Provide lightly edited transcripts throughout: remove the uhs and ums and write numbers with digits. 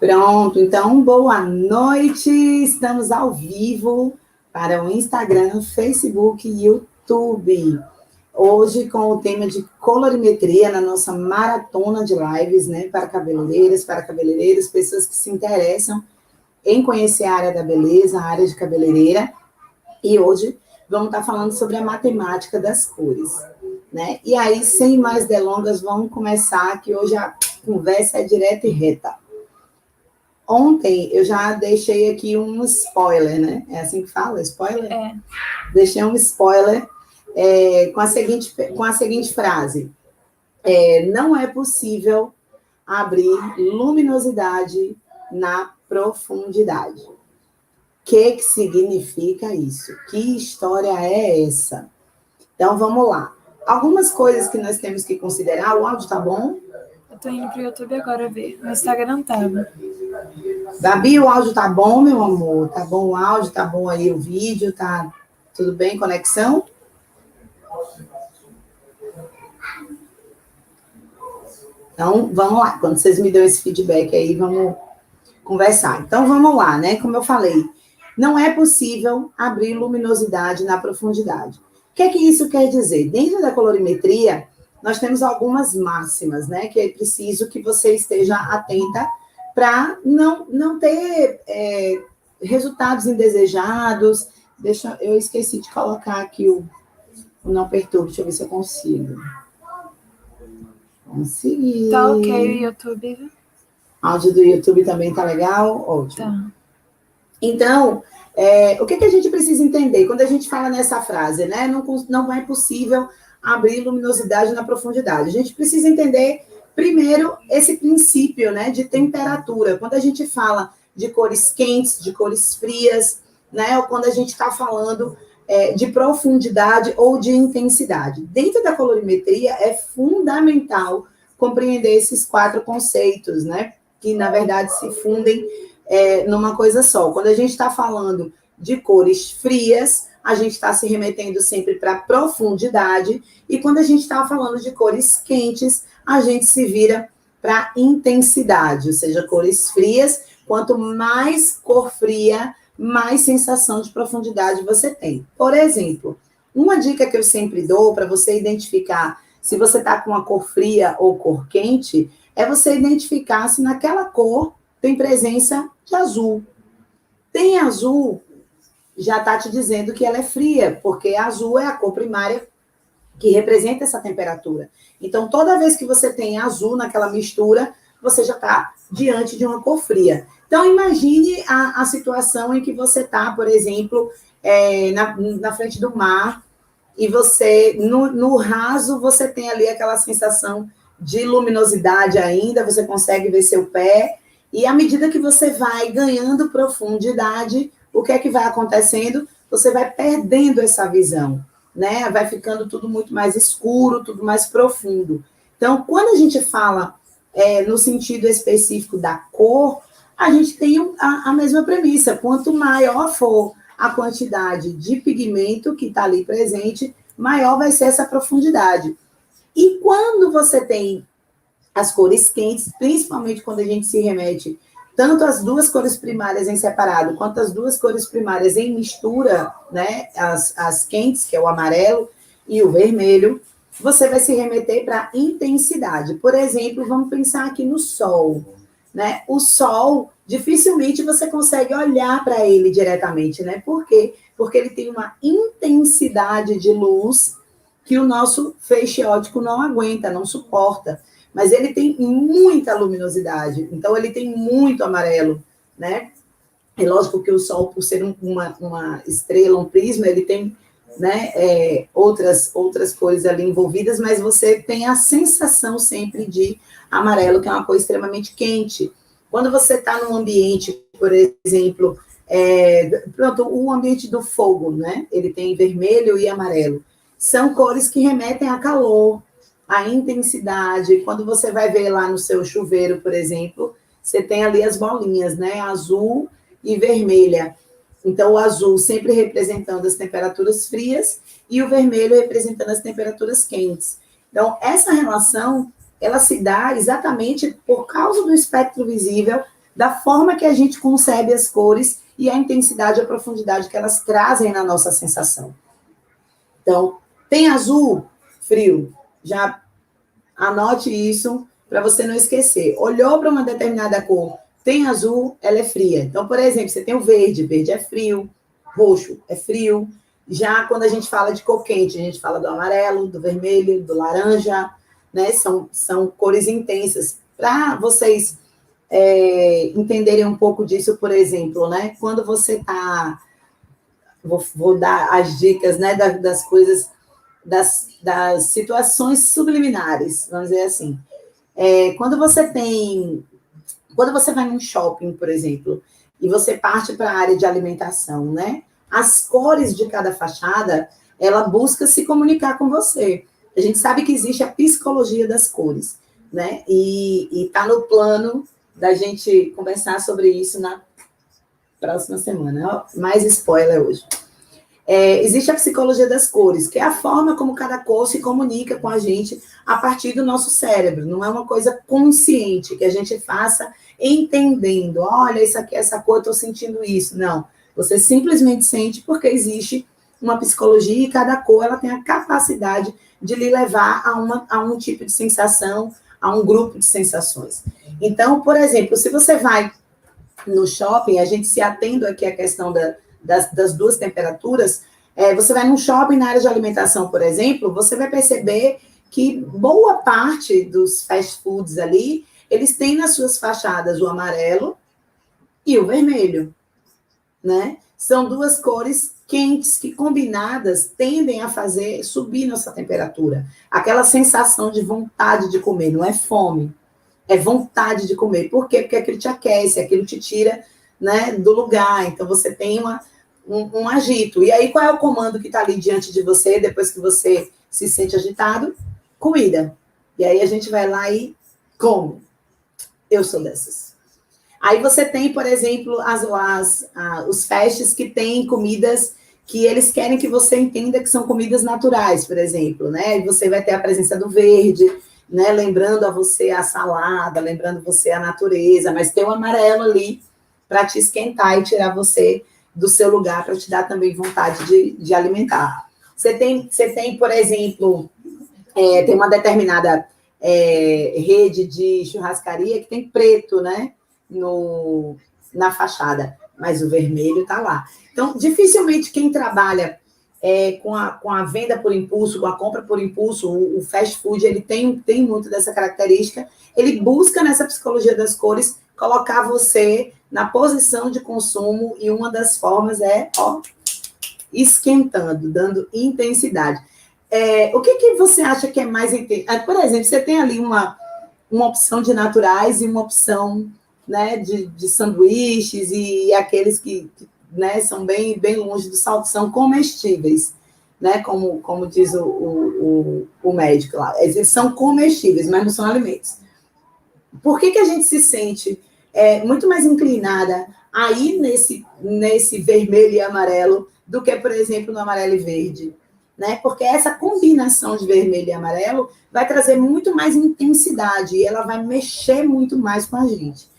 Pronto, então, boa noite. Estamos ao vivo para o Instagram, Facebook e YouTube. Hoje com o tema de colorimetria na nossa maratona de lives, né? Para cabeleireiras, para cabeleireiros, pessoas que se interessam em conhecer a área da beleza, a área de cabeleireira. E hoje vamos estar falando sobre a matemática das cores, né? E aí, sem mais delongas, vamos começar, que hoje a conversa é direta e reta. Ontem eu já deixei aqui um spoiler, né? É assim que fala? Spoiler? É. Deixei um spoiler com a seguinte frase. Não é possível abrir luminosidade na profundidade. O que significa isso? Que história é essa? Então, vamos lá. Algumas coisas que nós temos que considerar. O áudio tá bom? Eu tô indo pro YouTube agora ver. No Instagram tava. Gabi, o áudio tá bom, meu amor? Tá bom o áudio? Tá bom aí o vídeo? Tá tudo bem? Conexão? Então, vamos lá. Quando vocês me dão esse feedback aí, vamos conversar. Então, vamos lá, né? Como eu falei, não é possível abrir luminosidade na profundidade. O que é que isso quer dizer? Dentro da colorimetria, nós temos algumas máximas, né? Que é preciso que você esteja atenta para não ter resultados indesejados. Eu esqueci de colocar aqui o não perturbe. Deixa eu ver se eu consigo. Consegui. Tá ok o YouTube. Áudio do YouTube também tá legal? Ótimo. Tá. Então, o que a gente precisa entender? Quando a gente fala nessa frase, né? Não é possível abrir luminosidade na profundidade. A gente precisa entender, primeiro, esse princípio, né, de temperatura. Quando a gente fala de cores quentes, de cores frias, né? Ou quando a gente está falando de profundidade ou de intensidade. Dentro da colorimetria, é fundamental compreender esses 4 conceitos, né? Que, na verdade, se fundem numa coisa só. Quando a gente está falando de cores frias, a gente está se remetendo sempre para profundidade, e quando a gente está falando de cores quentes, a gente se vira para intensidade, ou seja, cores frias, quanto mais cor fria, mais sensação de profundidade você tem. Por exemplo, uma dica que eu sempre dou para você identificar se você está com uma cor fria ou cor quente, é você identificar se naquela cor tem presença de azul. Tem azul, já está te dizendo que ela é fria, porque azul é a cor primária que representa essa temperatura. Então, toda vez que você tem azul naquela mistura, você já está diante de uma cor fria. Então, imagine a situação em que você está, por exemplo, na frente do mar, e você, no raso, você tem ali aquela sensação de luminosidade ainda, você consegue ver seu pé, e à medida que você vai ganhando profundidade, o que é que vai acontecendo? Você vai perdendo essa visão, né? Vai ficando tudo muito mais escuro, tudo mais profundo. Então, quando a gente fala no sentido específico da cor, a gente tem a mesma premissa. Quanto maior for a quantidade de pigmento que está ali presente, maior vai ser essa profundidade. E quando você tem as cores quentes, principalmente quando a gente se remete tanto as duas cores primárias em separado, quanto as duas cores primárias em mistura, né, as quentes, que é o amarelo e o vermelho, você vai se remeter para intensidade. Por exemplo, vamos pensar aqui no sol, né? O sol, dificilmente você consegue olhar para ele diretamente, né? Por quê? Porque ele tem uma intensidade de luz que o nosso feixe óptico não aguenta, não suporta. Mas ele tem muita luminosidade, então ele tem muito amarelo, né? É lógico que o Sol, por ser uma estrela, um prisma, ele tem, né, outras cores ali envolvidas, mas você tem a sensação sempre de amarelo, que é uma cor extremamente quente. Quando você está num ambiente, por exemplo, pronto, o ambiente do fogo, né? Ele tem vermelho e amarelo. São cores que remetem a calor, a intensidade. Quando você vai ver lá no seu chuveiro, por exemplo, você tem ali as bolinhas, né? Azul e vermelha. Então, o azul sempre representando as temperaturas frias e o vermelho representando as temperaturas quentes. Então, essa relação, ela se dá exatamente por causa do espectro visível da forma que a gente concebe as cores e a intensidade e a profundidade que elas trazem na nossa sensação. Então, tem azul, frio. Já anote isso para você não esquecer. Olhou para uma determinada cor, tem azul, ela é fria. Então, por exemplo, você tem o verde, verde é frio, roxo é frio. Já quando a gente fala de cor quente, a gente fala do amarelo, do vermelho, do laranja, né? São cores intensas. Para vocês entenderem um pouco disso, por exemplo, né? Quando você está... Vou dar as dicas, né, das coisas, das situações subliminares, vamos dizer assim. Quando você vai num shopping, por exemplo, e você parte para a área de alimentação, né? As cores de cada fachada, ela busca se comunicar com você. A gente sabe que existe a psicologia das cores, né? E está no plano da gente conversar sobre isso na próxima semana. Mais spoiler hoje. Existe a psicologia das cores, que é a forma como cada cor se comunica com a gente a partir do nosso cérebro. Não é uma coisa consciente que a gente faça entendendo. Olha, isso aqui, essa cor, eu estou sentindo isso. Não. Você simplesmente sente porque existe uma psicologia e cada cor ela tem a capacidade de lhe levar a um tipo de sensação, a um grupo de sensações. Então, por exemplo, se você vai no shopping, a gente se atendo aqui à questão das duas temperaturas, você vai num shopping na área de alimentação, por exemplo, você vai perceber que boa parte dos fast foods ali, eles têm nas suas fachadas o amarelo e o vermelho, né? São duas cores quentes que, combinadas, tendem a fazer subir nossa temperatura. Aquela sensação de vontade de comer, não é fome, é vontade de comer. Por quê? Porque aquilo te aquece, aquilo te tira, né, do lugar. Então, você tem um agito. E aí, qual é o comando que está ali diante de você, depois que você se sente agitado? Comida. E aí, a gente vai lá e come. Eu sou dessas. Aí, você tem, por exemplo, os fastes que têm comidas que eles querem que você entenda que são comidas naturais, por exemplo, né? E você vai ter a presença do verde, né? Lembrando a você a salada, lembrando você a natureza, mas tem o amarelo ali para te esquentar e tirar você do seu lugar, para te dar também vontade de alimentar. Você tem, por exemplo, tem uma determinada rede de churrascaria que tem preto, né, na fachada, mas o vermelho está lá. Então, dificilmente quem trabalha com a venda por impulso, com a compra por impulso, o fast food, ele tem muito dessa característica, ele busca nessa psicologia das cores colocar você na posição de consumo, e uma das formas esquentando, dando intensidade. O que você acha que é mais intenso? Por exemplo, você tem ali uma opção de naturais e uma opção, né, de sanduíches, e aqueles que né, são bem longe do salto, são comestíveis, né, como diz o médico lá. Eles são comestíveis, mas não são alimentos. Por que a gente se sente muito mais inclinada a ir nesse vermelho e amarelo do que, por exemplo, no amarelo e verde? Né? Porque essa combinação de vermelho e amarelo vai trazer muito mais intensidade e ela vai mexer muito mais com a gente.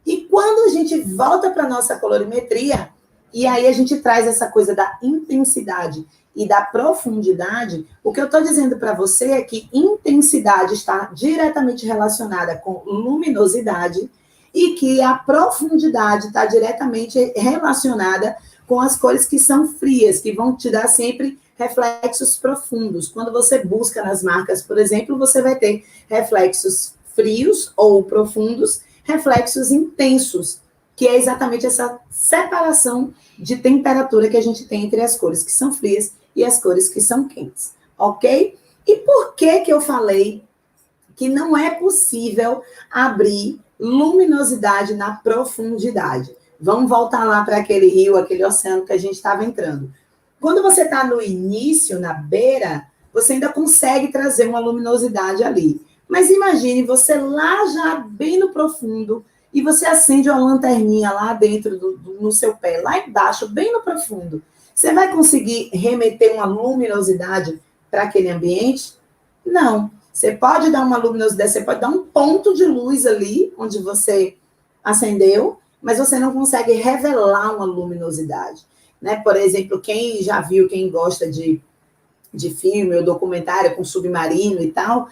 E quando a gente volta para a nossa colorimetria, e aí a gente traz essa coisa da intensidade e da profundidade, o que eu estou dizendo para você é que intensidade está diretamente relacionada com luminosidade e que a profundidade está diretamente relacionada com as cores que são frias, que vão te dar sempre reflexos profundos. Quando você busca nas marcas, por exemplo, você vai ter reflexos frios ou profundos, reflexos intensos, que é exatamente essa separação de temperatura que a gente tem entre as cores que são frias e as cores que são quentes, ok? E por que eu falei que não é possível abrir luminosidade na profundidade? Vamos voltar lá para aquele rio, aquele oceano que a gente estava entrando. Quando você está no início, na beira, você ainda consegue trazer uma luminosidade ali. Mas imagine você lá já bem no profundo, e você acende uma lanterninha lá dentro no seu pé, lá embaixo, bem no profundo. Você vai conseguir remeter uma luminosidade para aquele ambiente? Não. Você pode dar uma luminosidade, você pode dar um ponto de luz ali, onde você acendeu, mas você não consegue revelar uma luminosidade, né? Por exemplo, quem já viu, quem gosta de filme ou documentário com submarino e tal,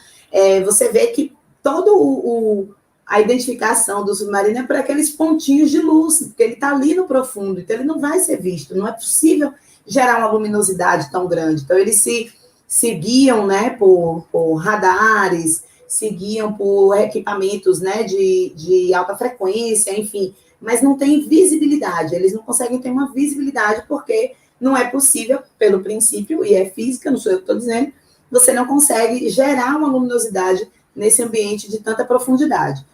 você vê que todo a identificação do submarino é por aqueles pontinhos de luz, porque ele está ali no profundo, então ele não vai ser visto, não é possível gerar uma luminosidade tão grande. Então, eles se guiam, né, por radares, se guiam por equipamentos, né, de alta frequência, enfim, mas não tem visibilidade, eles não conseguem ter uma visibilidade porque não é possível, pelo princípio, e é física, não sou eu que estou dizendo, você não consegue gerar uma luminosidade nesse ambiente de tanta profundidade.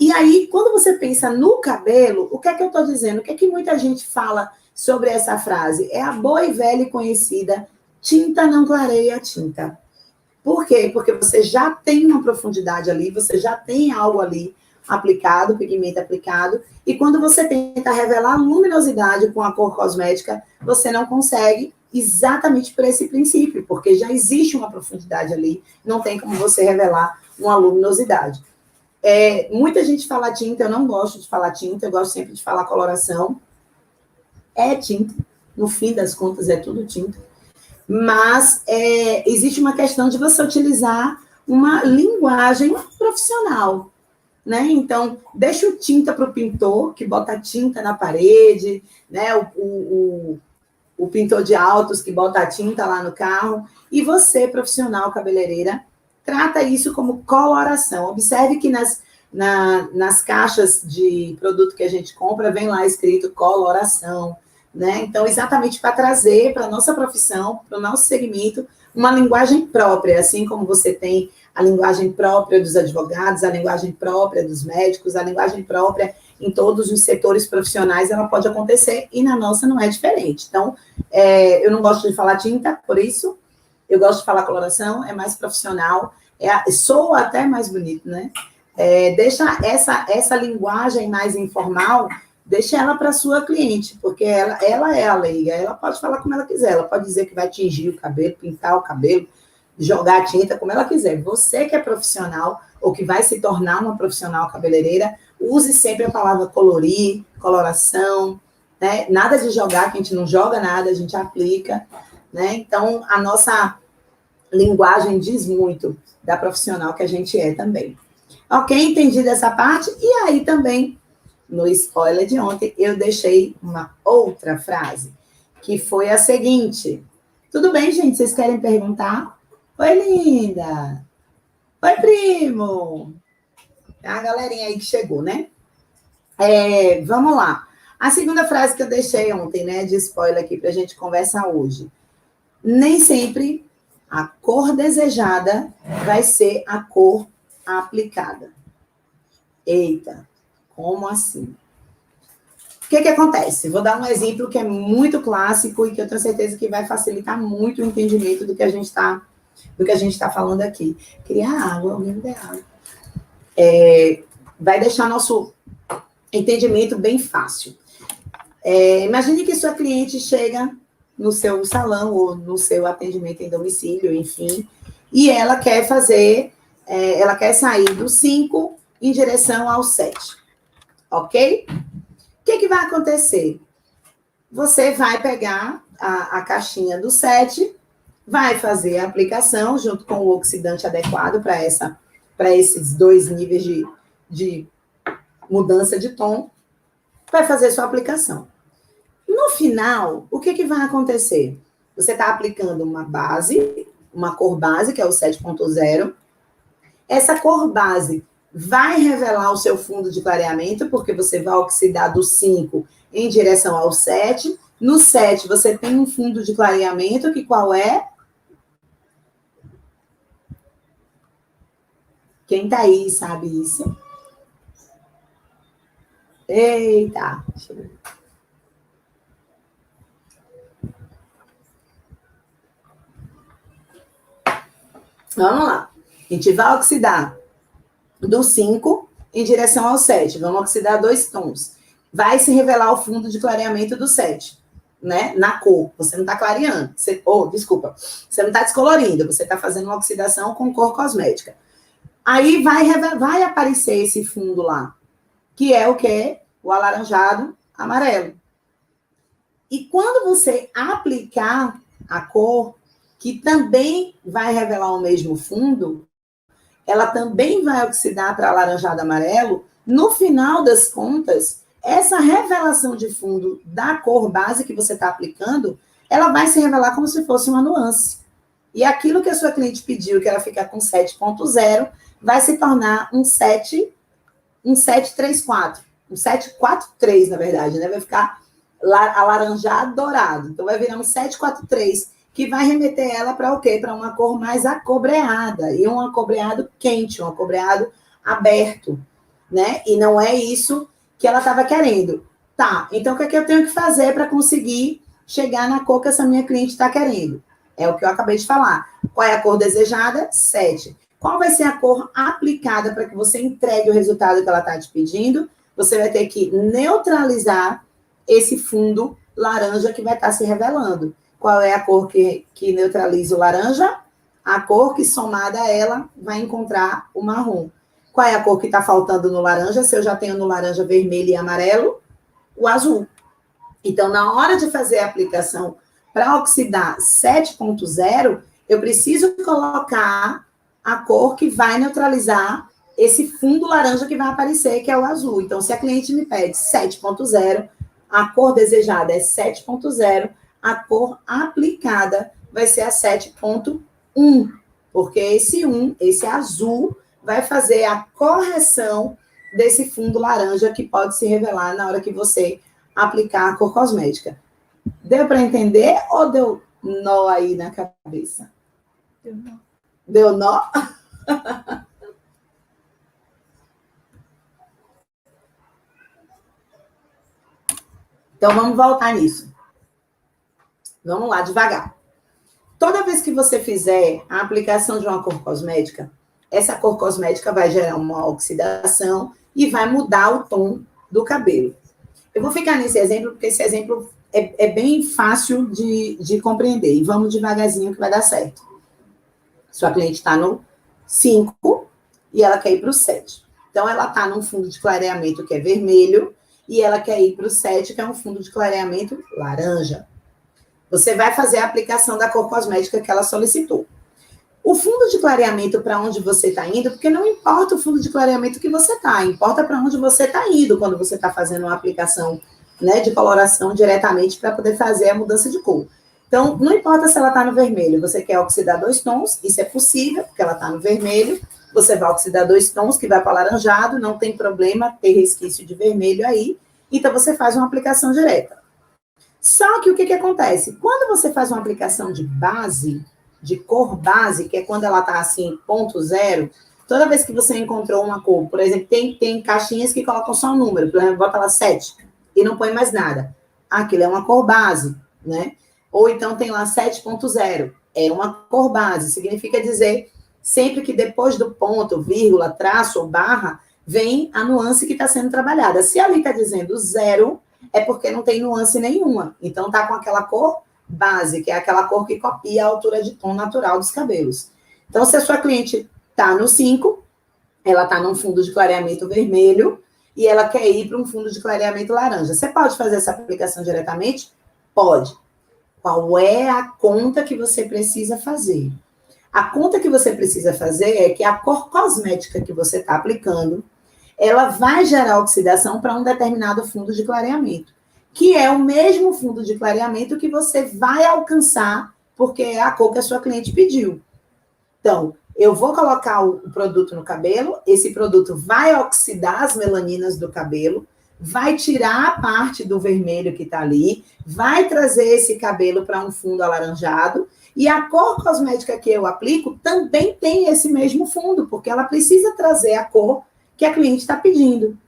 E aí, quando você pensa no cabelo, o que é que eu estou dizendo? O que é que muita gente fala sobre essa frase? É a boa e velha e conhecida, tinta não clareia a tinta. Por quê? Porque você já tem uma profundidade ali, você já tem algo ali aplicado, pigmento aplicado, e quando você tenta revelar luminosidade com a cor cosmética, você não consegue exatamente por esse princípio, porque já existe uma profundidade ali, não tem como você revelar uma luminosidade. Muita gente fala tinta, eu não gosto de falar tinta, eu gosto sempre de falar coloração. É tinta, no fim das contas é tudo tinta, mas existe uma questão de você utilizar uma linguagem profissional, né? Então, deixa o tinta para o pintor, que bota tinta na parede, né? O pintor de autos, que bota a tinta lá no carro, e você, profissional cabeleireira, trata isso como coloração. Observe que nas caixas de produto que a gente compra, vem lá escrito coloração, né? Então, exatamente para trazer para a nossa profissão, para o nosso segmento, uma linguagem própria, assim como você tem a linguagem própria dos advogados, a linguagem própria dos médicos, a linguagem própria em todos os setores profissionais, ela pode acontecer, e na nossa não é diferente. Então, eu não gosto de falar tinta, por isso, eu gosto de falar coloração, é mais profissional, soa até mais bonito, né? Deixa essa linguagem mais informal, deixa ela para a sua cliente, porque ela é a leiga, ela pode falar como ela quiser, ela pode dizer que vai tingir o cabelo, pintar o cabelo, jogar tinta como ela quiser. Você que é profissional, ou que vai se tornar uma profissional cabeleireira, use sempre a palavra colorir, coloração, né? Nada de jogar, que a gente não joga nada, a gente aplica, né? Então, a nossa linguagem diz muito da profissional que a gente é também. Ok? Entendi dessa parte? E aí também, no spoiler de ontem, eu deixei uma outra frase, que foi a seguinte. Tudo bem, gente? Vocês querem perguntar? Oi, linda! Oi, primo! A galerinha aí que chegou, né? Vamos lá. A segunda frase que eu deixei ontem, né, de spoiler aqui para a gente conversar hoje. Nem sempre a cor desejada vai ser a cor aplicada. Eita, como assim? O que acontece? Vou dar um exemplo que é muito clássico e que eu tenho certeza que vai facilitar muito o entendimento do que a gente está falando aqui. Queria água, alguém me dê água. Vai deixar nosso entendimento bem fácil. Imagine que sua cliente chega no seu salão ou no seu atendimento em domicílio, enfim, e ela quer ela quer sair do 5 em direção ao 7, ok? O que vai acontecer? Você vai pegar a caixinha do 7, vai fazer a aplicação junto com o oxidante adequado para esses 2 níveis de mudança de tom, vai fazer sua aplicação. No final, o que vai acontecer? Você está aplicando uma base, uma cor base, que é o 7.0. Essa cor base vai revelar o seu fundo de clareamento, porque você vai oxidar do 5 em direção ao 7. No 7, você tem um fundo de clareamento, que qual é? Quem está aí sabe isso? Eita, deixa eu ver. Vamos lá. A gente vai oxidar do 5 em direção ao 7. Vamos oxidar 2 tons. Vai se revelar o fundo de clareamento do 7, né? Na cor. Você não está clareando. Desculpa. Você não está descolorindo. Você está fazendo uma oxidação com cor cosmética. Aí vai aparecer esse fundo lá. que é o quê? O alaranjado amarelo. E quando você aplicar a cor, que também vai revelar o mesmo fundo, ela também vai oxidar para alaranjado amarelo, no final das contas, essa revelação de fundo da cor base que você está aplicando, ela vai se revelar como se fosse uma nuance. E aquilo que a sua cliente pediu, que ela ficar com 7.0, vai se tornar um 734, um 743, na verdade, né? Vai ficar alaranjado dourado. Então, vai virar um 743, que vai remeter ela para o quê? Para uma cor mais acobreada, e um acobreado quente, um acobreado aberto, né? E não é isso que ela estava querendo. Tá, então o que é que eu tenho que fazer para conseguir chegar na cor que essa minha cliente está querendo? É o que eu acabei de falar. Qual é a cor desejada? 7. Qual vai ser a cor aplicada para que você entregue o resultado que ela está te pedindo? Você vai ter que neutralizar esse fundo laranja que vai estar se revelando. Qual é a cor que neutraliza o laranja? A cor que, somada a ela, vai encontrar o marrom. Qual é a cor que está faltando no laranja? Se eu já tenho no laranja vermelho e amarelo, o azul. Então, na hora de fazer a aplicação para oxidar 7.0, eu preciso colocar a cor que vai neutralizar esse fundo laranja que vai aparecer, que é o azul. Então, se a cliente me pede 7.0, a cor desejada é 7.0, a cor aplicada vai ser a 7.1, porque esse 1, esse azul, vai fazer a correção desse fundo laranja que pode se revelar na hora que você aplicar a cor cosmética. Deu para entender ou deu nó aí na cabeça? Deu nó. Deu nó? Então, vamos voltar nisso. Vamos lá, devagar. Toda vez que você fizer a aplicação de uma cor cosmética, essa cor cosmética vai gerar uma oxidação e vai mudar o tom do cabelo. Eu vou ficar nesse exemplo, porque esse exemplo é bem fácil de compreender. E vamos devagarzinho que vai dar certo. Sua cliente está no 5 e ela quer ir para o 7. Então, ela está num fundo de clareamento que é vermelho e ela quer ir para o 7, que é um fundo de clareamento laranja. Você vai fazer a aplicação da cor cosmética que ela solicitou. O fundo de clareamento para onde você está indo, porque não importa o fundo de clareamento que você está, importa para onde você está indo quando você está fazendo uma aplicação, né, de coloração diretamente para poder fazer a mudança de cor. Então, não importa se ela está no vermelho, você quer oxidar 2 tons, isso é possível, porque ela está no vermelho, você vai oxidar 2 tons, que vai para o alaranjado, não tem problema ter resquício de vermelho aí, então você faz uma aplicação direta. Só que o que acontece? Quando você faz uma aplicação de base, de cor base, que é quando ela está assim, 0.0, toda vez que você encontrou uma cor, por exemplo, tem caixinhas que colocam só um número, por exemplo, bota lá 7 e não põe mais nada. Aquilo é uma cor base, né? Ou então tem lá 7.0, é uma cor base, significa dizer sempre que depois do ponto, vírgula, traço ou barra, vem a nuance que está sendo trabalhada. Se ali está dizendo 0, é porque não tem nuance nenhuma. Então, está com aquela cor base, que é aquela cor que copia a altura de tom natural dos cabelos. Então, se a sua cliente está no 5, ela está num fundo de clareamento vermelho e ela quer ir para um fundo de clareamento laranja. Você pode fazer essa aplicação diretamente? Pode. Qual é a conta que você precisa fazer? A conta que você precisa fazer é que a cor cosmética que você está aplicando, ela vai gerar oxidação para um determinado fundo de clareamento, que é o mesmo fundo de clareamento que você vai alcançar, porque é a cor que a sua cliente pediu. Então, eu vou colocar o produto no cabelo, esse produto vai oxidar as melaninas do cabelo, vai tirar a parte do vermelho que está ali, vai trazer esse cabelo para um fundo alaranjado, e a cor cosmética que eu aplico também tem esse mesmo fundo, porque ela precisa trazer a cor que a cliente está pedindo.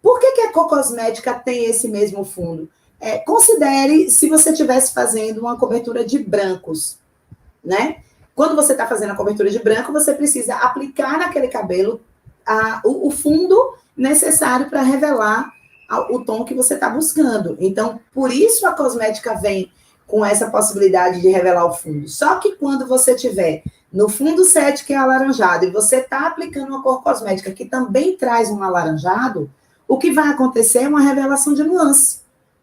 Por que a cor cosmética tem esse mesmo fundo? Considere se você estivesse fazendo uma cobertura de brancos, né? Quando você está fazendo a cobertura de branco, você precisa aplicar naquele cabelo o fundo necessário para revelar o tom que você está buscando. Então, por isso a cosmética vem com essa possibilidade de revelar o fundo. Só que quando você tiver no fundo 7, que é alaranjado, e você está aplicando uma cor cosmética que também traz um alaranjado, o que vai acontecer é uma revelação de nuance.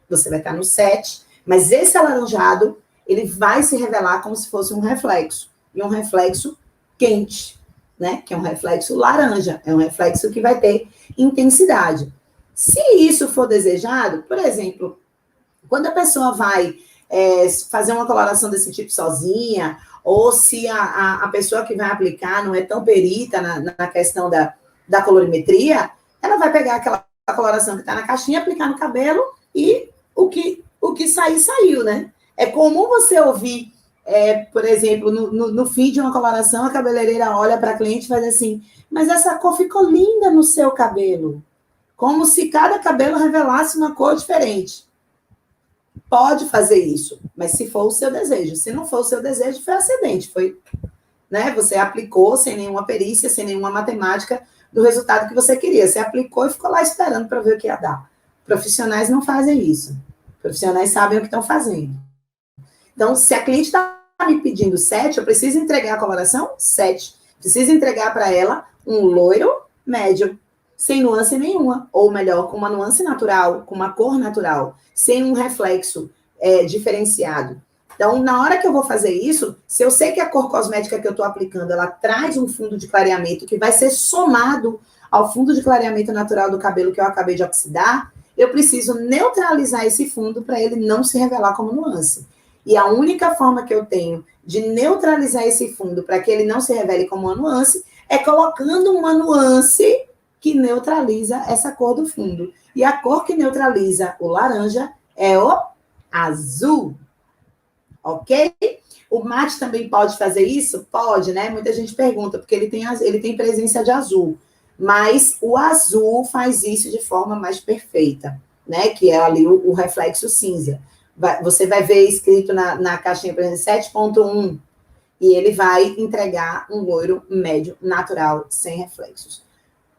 Você vai estar no 7, mas esse alaranjado, ele vai se revelar como se fosse um reflexo, e um reflexo quente, né? Que é um reflexo laranja, é um reflexo que vai ter intensidade. Se isso for desejado, por exemplo, quando a pessoa vai fazer uma coloração desse tipo sozinha, ou se a pessoa que vai aplicar não é tão perita na questão da colorimetria, ela vai pegar aquela coloração que está na caixinha, aplicar no cabelo e o que sair, saiu, né? É comum você ouvir, por exemplo, no fim de uma coloração, a cabeleireira olha para a cliente e faz assim, mas essa cor ficou linda no seu cabelo. Como se cada cabelo revelasse uma cor diferente. Pode fazer isso, mas se for o seu desejo. Se não for o seu desejo, foi acidente. Foi, né? Você aplicou sem nenhuma perícia, sem nenhuma matemática do resultado que você queria. Você aplicou e ficou lá esperando para ver o que ia dar. Profissionais não fazem isso. Profissionais sabem o que estão fazendo. Então, se a cliente está me pedindo 7, eu preciso entregar a coloração 7. Preciso entregar para ela um loiro médio, sem nuance nenhuma. Ou melhor, com uma nuance natural, com uma cor natural, sem um reflexo diferenciado. Então, na hora que eu vou fazer isso, se eu sei que a cor cosmética que eu estou aplicando, ela traz um fundo de clareamento que vai ser somado ao fundo de clareamento natural do cabelo que eu acabei de oxidar, eu preciso neutralizar esse fundo para ele não se revelar como nuance. E a única forma que eu tenho de neutralizar esse fundo para que ele não se revele como uma nuance é colocando uma nuance que neutraliza essa cor do fundo. E a cor que neutraliza o laranja é o azul. Ok? O mate também pode fazer isso? Pode, né? Muita gente pergunta, porque ele tem presença de azul. Mas o azul faz isso de forma mais perfeita, né? Que é ali o reflexo cinza. Você vai ver escrito na caixinha, por exemplo, 7.1, e ele vai entregar um loiro médio natural, sem reflexos.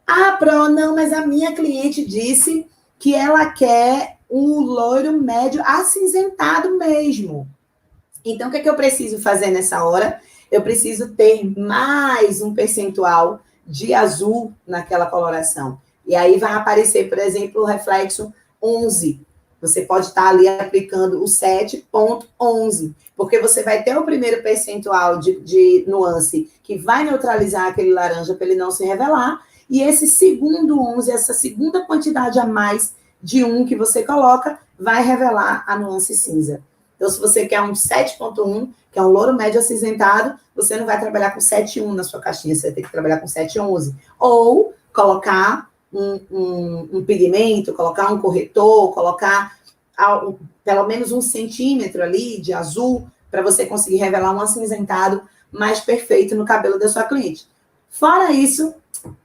Ah, Pro, não, mas a minha cliente disse que ela quer um loiro médio acinzentado mesmo. Então, o que é que eu preciso fazer nessa hora? Eu preciso ter mais um percentual de azul naquela coloração. E aí vai aparecer, por exemplo, o reflexo 11. Você pode estar ali aplicando o 7.11, porque você vai ter o primeiro percentual de nuance que vai neutralizar aquele laranja para ele não se revelar, e esse segundo 11, essa segunda quantidade a mais de 1 que você coloca, vai revelar a nuance cinza. Então, se você quer um 7.1, que é um louro médio acinzentado, você não vai trabalhar com 7.1 na sua caixinha, você vai ter que trabalhar com 7.11. Ou colocar um pigmento, colocar um corretor, colocar pelo menos 1 centímetro ali de azul, para você conseguir revelar um acinzentado mais perfeito no cabelo da sua cliente. Fora isso,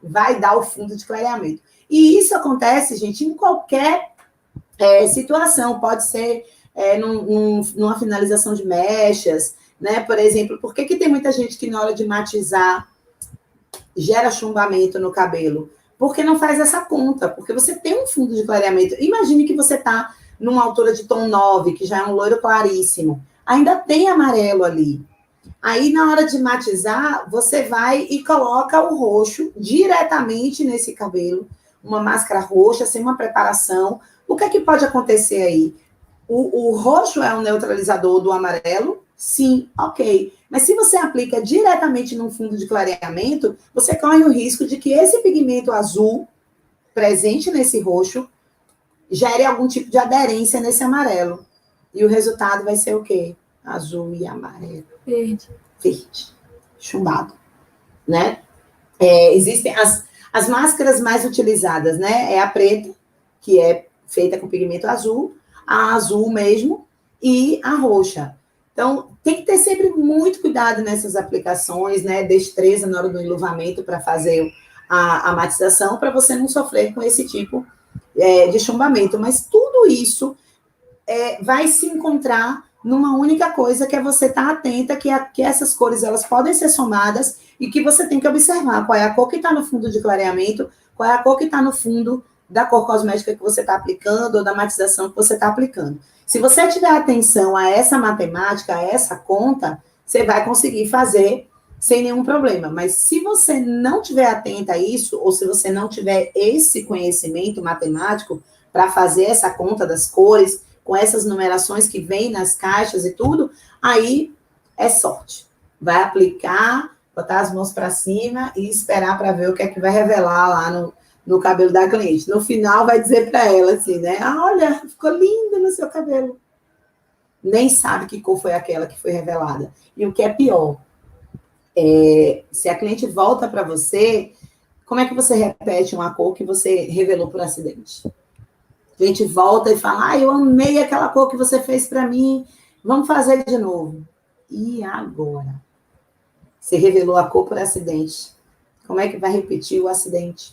vai dar o fundo de clareamento. E isso acontece, gente, em qualquer situação. Pode ser numa finalização de mechas, né? Por exemplo, por que tem muita gente que na hora de matizar gera chumbamento no cabelo? Porque não faz essa conta, porque você tem um fundo de clareamento. Imagine que você está numa altura de tom 9, que já é um loiro claríssimo. Ainda tem amarelo ali. Aí, na hora de matizar, você vai e coloca o roxo diretamente nesse cabelo, uma máscara roxa, sem uma preparação. O que é que pode acontecer aí? O roxo é um neutralizador do amarelo? Sim, ok. Mas se você aplica diretamente num fundo de clareamento, você corre o risco de que esse pigmento azul, presente nesse roxo, gere algum tipo de aderência nesse amarelo. E o resultado vai ser o quê? Azul e amarelo. Verde. Verde. Chumbado. Né? Existem as máscaras mais utilizadas, né? É a preta, que é feita com pigmento azul, a azul mesmo, e a roxa. Então, tem que ter sempre muito cuidado nessas aplicações, né? Destreza na hora do enluvamento para fazer a matização, para você não sofrer com esse tipo de chumbamento. Mas tudo isso vai se encontrar numa única coisa, que é você estar atenta que essas cores elas podem ser somadas e que você tem que observar qual é a cor que está no fundo de clareamento, qual é a cor que está no fundo da cor cosmética que você está aplicando ou da matização que você está aplicando. Se você tiver atenção a essa matemática, a essa conta, você vai conseguir fazer sem nenhum problema. Mas se você não tiver atenta a isso, ou se você não tiver esse conhecimento matemático para fazer essa conta das cores, com essas numerações que vêm nas caixas e tudo, aí é sorte. Vai aplicar, botar as mãos para cima e esperar para ver o que é que vai revelar lá no cabelo da cliente. No final, vai dizer para ela assim, né? Ah, olha, ficou lindo no seu cabelo. Nem sabe que cor foi aquela que foi revelada. E o que é pior, se a cliente volta para você, como é que você repete uma cor que você revelou por acidente? A gente volta e fala, eu amei aquela cor que você fez para mim, vamos fazer de novo. E agora? Você revelou a cor por acidente. Como é que vai repetir o acidente?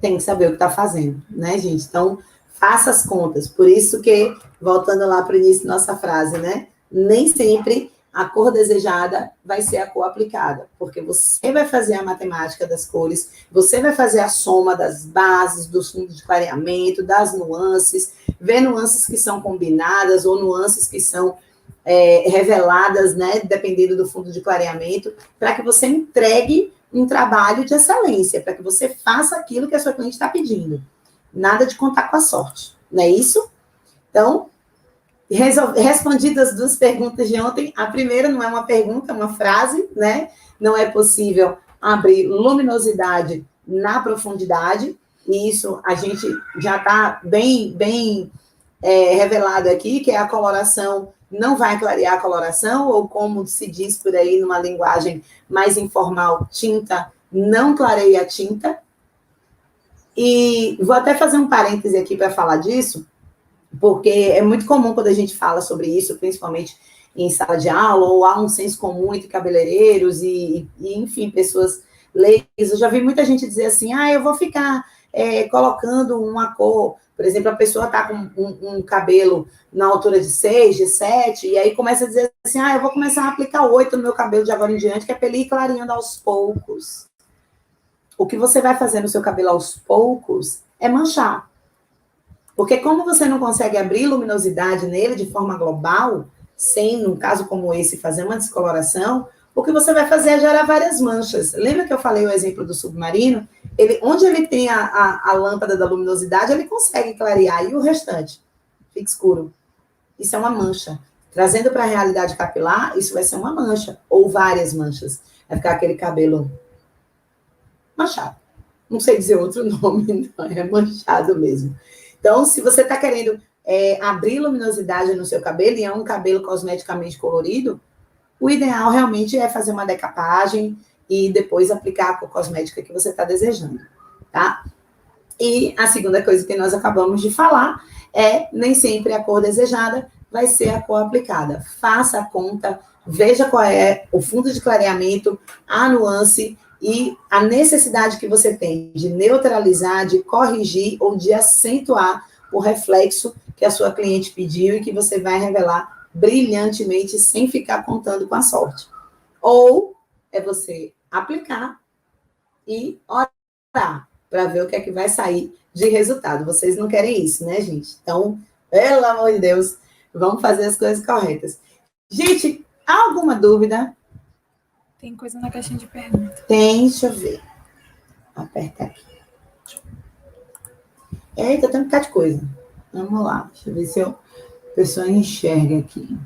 Tem que saber o que está fazendo, né, gente? Então, faça as contas. Por isso que, voltando lá para o início da nossa frase, né? Nem sempre a cor desejada vai ser a cor aplicada, porque você vai fazer a matemática das cores, você vai fazer a soma das bases, dos fundos de clareamento, das nuances, ver nuances que são combinadas ou nuances que são reveladas, né, dependendo do fundo de clareamento, para que você entregue um trabalho de excelência, para que você faça aquilo que a sua cliente está pedindo. Nada de contar com a sorte, não é isso? Então, respondidas as duas perguntas de ontem, a primeira não é uma pergunta, é uma frase, né? Não é possível abrir luminosidade na profundidade, e isso a gente já está bem revelado aqui, que é a coloração não vai clarear a coloração, ou como se diz por aí numa linguagem mais informal, tinta não clareia a tinta. E vou até fazer um parêntese aqui para falar disso, porque é muito comum quando a gente fala sobre isso, principalmente em sala de aula, ou há um senso comum entre cabeleireiros e enfim, pessoas leigas. Eu já vi muita gente dizer assim, eu vou ficar colocando uma cor, por exemplo, a pessoa está com um cabelo na altura de 6, de 7, e aí começa a dizer assim, eu vou começar a aplicar 8 no meu cabelo de agora em diante, que é para ele ir clareando aos poucos. O que você vai fazer no seu cabelo aos poucos é manchar. Porque como você não consegue abrir luminosidade nele de forma global, sem, num caso como esse, fazer uma descoloração, o que você vai fazer é gerar várias manchas. Lembra que eu falei o exemplo do submarino? Onde ele tem a lâmpada da luminosidade, ele consegue clarear, e o restante fica escuro. Isso é uma mancha. Trazendo para a realidade capilar, isso vai ser uma mancha, ou várias manchas. Vai ficar aquele cabelo manchado. Não sei dizer outro nome, não, é manchado mesmo. Então, se você está querendo abrir luminosidade no seu cabelo, e é um cabelo cosmeticamente colorido, o ideal realmente é fazer uma decapagem e depois aplicar a cor cosmética que você está desejando, tá? E a segunda coisa que nós acabamos de falar nem sempre a cor desejada vai ser a cor aplicada. Faça a conta, veja qual é o fundo de clareamento, a nuance e a necessidade que você tem de neutralizar, de corrigir ou de acentuar o reflexo que a sua cliente pediu e que você vai revelar brilhantemente sem ficar contando com a sorte. Ou é você aplicar e orar para ver o que é que vai sair de resultado. Vocês não querem isso, né, gente? Então, pelo amor de Deus, vamos fazer as coisas corretas. Gente, há alguma dúvida? Tem coisa na caixinha de perguntas. Tem, deixa eu ver. Aperta aqui. Eita, tem um bocado de coisa. Vamos lá, deixa eu ver se a pessoa enxerga aqui.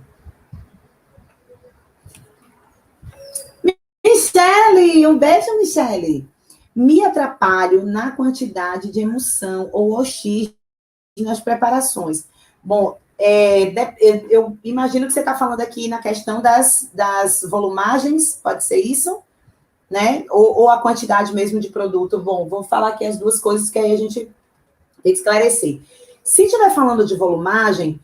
Michele, um beijo, Michele. Me atrapalho na quantidade de emulsão ou oxigênio nas preparações. Bom, eu imagino que você está falando aqui na questão das volumagens, pode ser isso? Né? Ou a quantidade mesmo de produto. Bom, vou falar aqui as duas coisas que aí a gente tem que esclarecer. Se estiver falando de volumagem,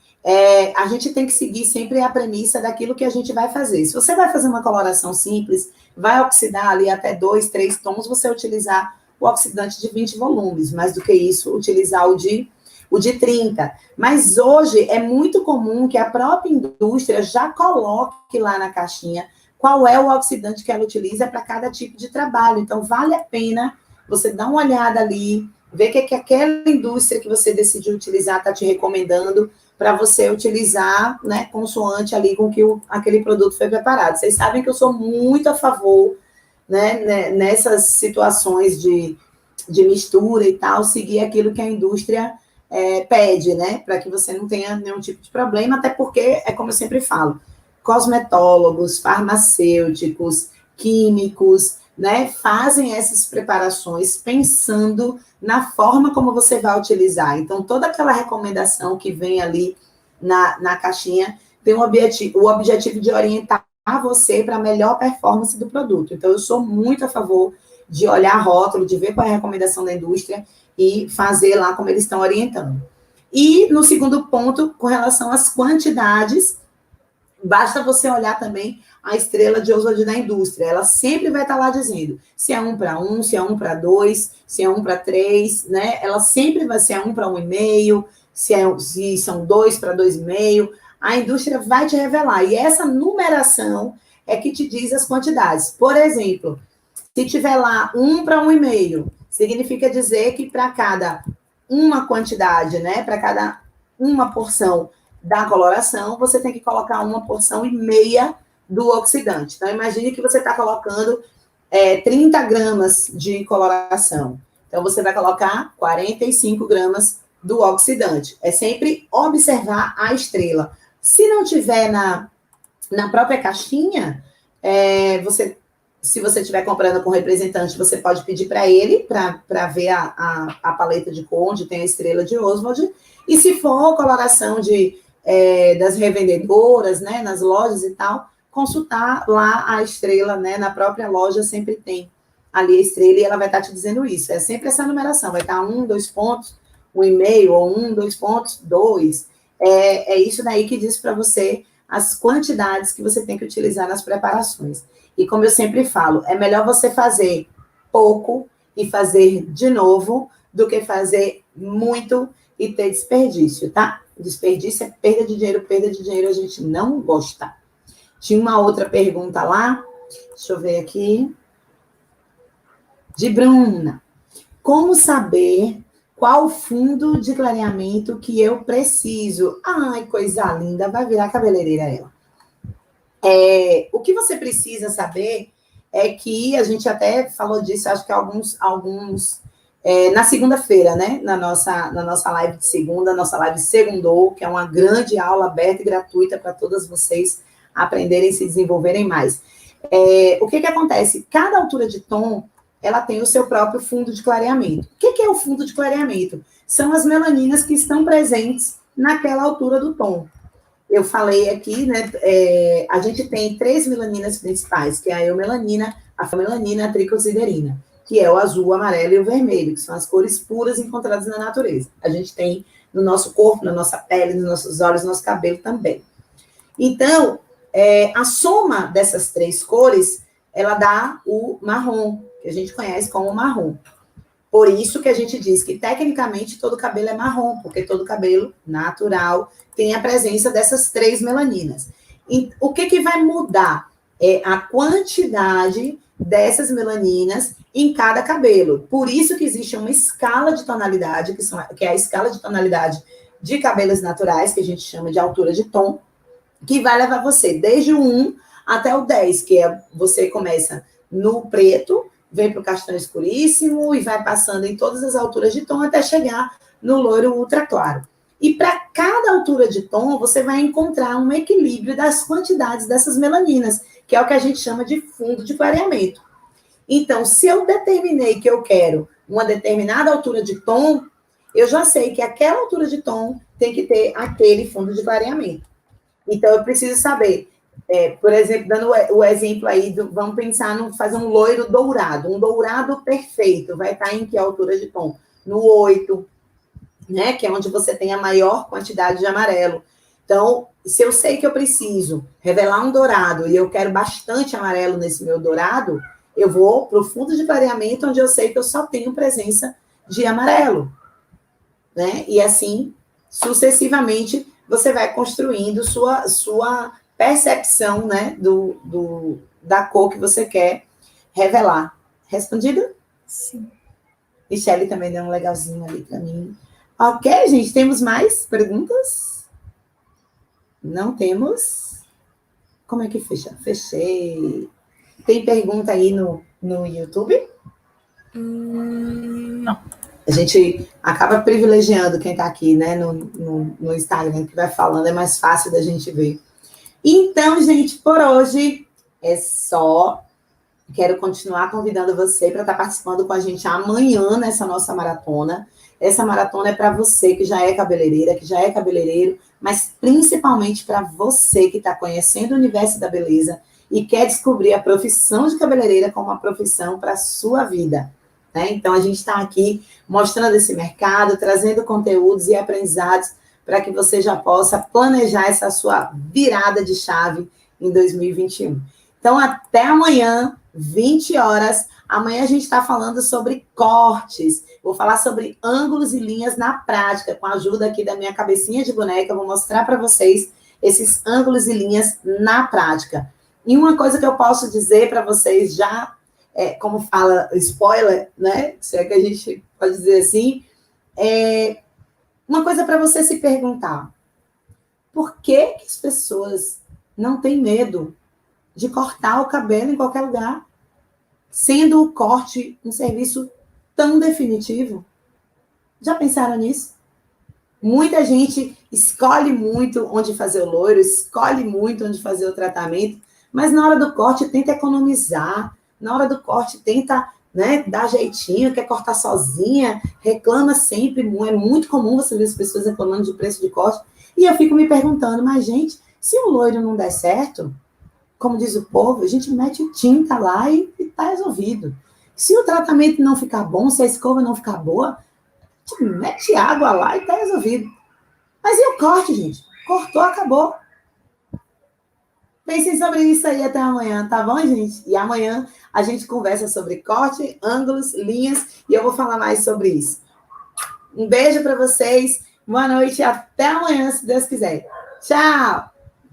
a gente tem que seguir sempre a premissa daquilo que a gente vai fazer. Se você vai fazer uma coloração simples, vai oxidar ali até 2, 3 tons, você utilizar o oxidante de 20 volumes. Mais do que isso, utilizar o de 30. Mas hoje é muito comum que a própria indústria já coloque lá na caixinha qual é o oxidante que ela utiliza para cada tipo de trabalho. Então, vale a pena você dar uma olhada ali, ver o que aquela indústria que você decidiu utilizar está te recomendando, para você utilizar, né, consoante ali com que aquele produto foi preparado. Vocês sabem que eu sou muito a favor, né, nessas situações de mistura e tal, seguir aquilo que a indústria pede, né, para que você não tenha nenhum tipo de problema, até porque, é como eu sempre falo, cosmetólogos, farmacêuticos, químicos, né, fazem essas preparações pensando na forma como você vai utilizar. Então, toda aquela recomendação que vem ali na caixinha tem o objetivo de orientar você para a melhor performance do produto. Então, eu sou muito a favor de olhar rótulo, de ver qual é a recomendação da indústria e fazer lá como eles estão orientando. E, no segundo ponto, com relação às quantidades, basta você olhar também a estrela de Oswald da indústria. Ela sempre vai estar lá dizendo se é 1:1, se é 1:2, se é 1:3, né? Ela sempre vai ser 1:1,5, se são 2:2,5. A indústria vai te revelar. E essa numeração é que te diz as quantidades. Por exemplo, se tiver lá 1:1,5, significa dizer que para cada uma quantidade, né? Para cada uma porção da coloração, você tem que colocar 1,5 porção do oxidante. Então, imagine que você está colocando 30 gramas de coloração. Então, você vai colocar 45 gramas do oxidante. É sempre observar a estrela. Se não tiver na própria caixinha, se você estiver comprando com representante, você pode pedir para ele, para ver a paleta de cor, onde tem a estrela de Oswald. E se for coloração das revendedoras, né, nas lojas e tal, consultar lá a estrela, né, na própria loja sempre tem ali a estrela e ela vai estar te dizendo isso. É sempre essa numeração, vai estar 1, 2 pontos, 1,5, ou 1, 2 pontos, 2. É isso daí que diz para você as quantidades que você tem que utilizar nas preparações. E como eu sempre falo, é melhor você fazer pouco e fazer de novo do que fazer muito e ter desperdício, tá? Desperdício é perda de dinheiro a gente não gosta. Tinha uma outra pergunta lá, deixa eu ver aqui, de Bruna. Como saber qual fundo de clareamento que eu preciso? Ai, coisa linda, vai virar cabeleireira ela. O que você precisa saber é que a gente até falou disso, acho que alguns na segunda-feira, né? Na nossa live de segunda, nossa live segundou, que é uma grande aula aberta e gratuita para todas vocês aprenderem e se desenvolverem mais. O que acontece? Cada altura de tom, ela tem o seu próprio fundo de clareamento. O que é o fundo de clareamento? São as melaninas que estão presentes naquela altura do tom. Eu falei aqui, né, a gente tem 3 melaninas principais, que é a eumelanina, a femelanina, a tricosiderina, que é o azul, o amarelo e o vermelho, que são as cores puras encontradas na natureza. A gente tem no nosso corpo, na nossa pele, nos nossos olhos, no nosso cabelo também. Então, a soma dessas 3 cores, ela dá o marrom, que a gente conhece como marrom. Por isso que a gente diz que, tecnicamente, todo cabelo é marrom, porque todo cabelo natural tem a presença dessas 3 melaninas. E o que vai mudar? É a quantidade dessas melaninas em cada cabelo. Por isso que existe uma escala de tonalidade, que é a escala de tonalidade de cabelos naturais, que a gente chama de altura de tom, que vai levar você desde o 1 até o 10, que você começa no preto, vem para o castanho escuríssimo e vai passando em todas as alturas de tom até chegar no loiro ultra claro. E para cada altura de tom, você vai encontrar um equilíbrio das quantidades dessas melaninas, que é o que a gente chama de fundo de clareamento. Então, se eu determinei que eu quero uma determinada altura de tom, eu já sei que aquela altura de tom tem que ter aquele fundo de clareamento. Então, eu preciso saber, por exemplo, dando o exemplo aí, vamos pensar em fazer um loiro dourado, um dourado perfeito, vai estar em que altura de tom? No 8, né, que é onde você tem a maior quantidade de amarelo. Então, se eu sei que eu preciso revelar um dourado e eu quero bastante amarelo nesse meu dourado, eu vou para o fundo de clareamento, onde eu sei que eu só tenho presença de amarelo, né? E assim, sucessivamente, você vai construindo sua percepção, né, da cor que você quer revelar. Respondido? Sim. Michele também deu um legalzinho ali para mim. Ok, gente, temos mais perguntas? Não temos? Como é que fecha? Fechei. Tem pergunta aí no YouTube? Não. A gente acaba privilegiando quem está aqui, né, no Instagram, que vai falando, é mais fácil da gente ver. Então, gente, por hoje é só. Quero continuar convidando você para estar participando com a gente amanhã nessa nossa maratona. Essa maratona é para você que já é cabeleireira, que já é cabeleireiro, mas principalmente para você que está conhecendo o universo da beleza e quer descobrir a profissão de cabeleireira como uma profissão para a sua vida. Né? Então, a gente está aqui mostrando esse mercado, trazendo conteúdos e aprendizados para que você já possa planejar essa sua virada de chave em 2021. Então, até amanhã, 20 horas. Amanhã a gente está falando sobre cortes. Vou falar sobre ângulos e linhas na prática, com a ajuda aqui da minha cabecinha de boneca. Eu vou mostrar para vocês esses ângulos e linhas na prática. E uma coisa que eu posso dizer para vocês já, como fala, spoiler, né? Se é que a gente pode dizer assim, uma coisa para você se perguntar. Por que as pessoas não têm medo de cortar o cabelo em qualquer lugar, sendo o corte um serviço tão definitivo? Já pensaram nisso? Muita gente escolhe muito onde fazer o loiro, escolhe muito onde fazer o tratamento, mas na hora do corte tenta economizar, na hora do corte tenta, né, dar jeitinho, quer cortar sozinha, reclama sempre, é muito comum você ver as pessoas reclamando de preço de corte, e eu fico me perguntando, mas gente, se o loiro não der certo, como diz o povo, a gente mete tinta lá e tá resolvido. Se o tratamento não ficar bom, se a escova não ficar boa, a gente mete água lá e tá resolvido. Mas e o corte, gente? Cortou, acabou. Pensem sobre isso aí até amanhã, tá bom, gente? E amanhã a gente conversa sobre corte, ângulos, linhas, e eu vou falar mais sobre isso. Um beijo para vocês, boa noite e até amanhã, se Deus quiser. Tchau!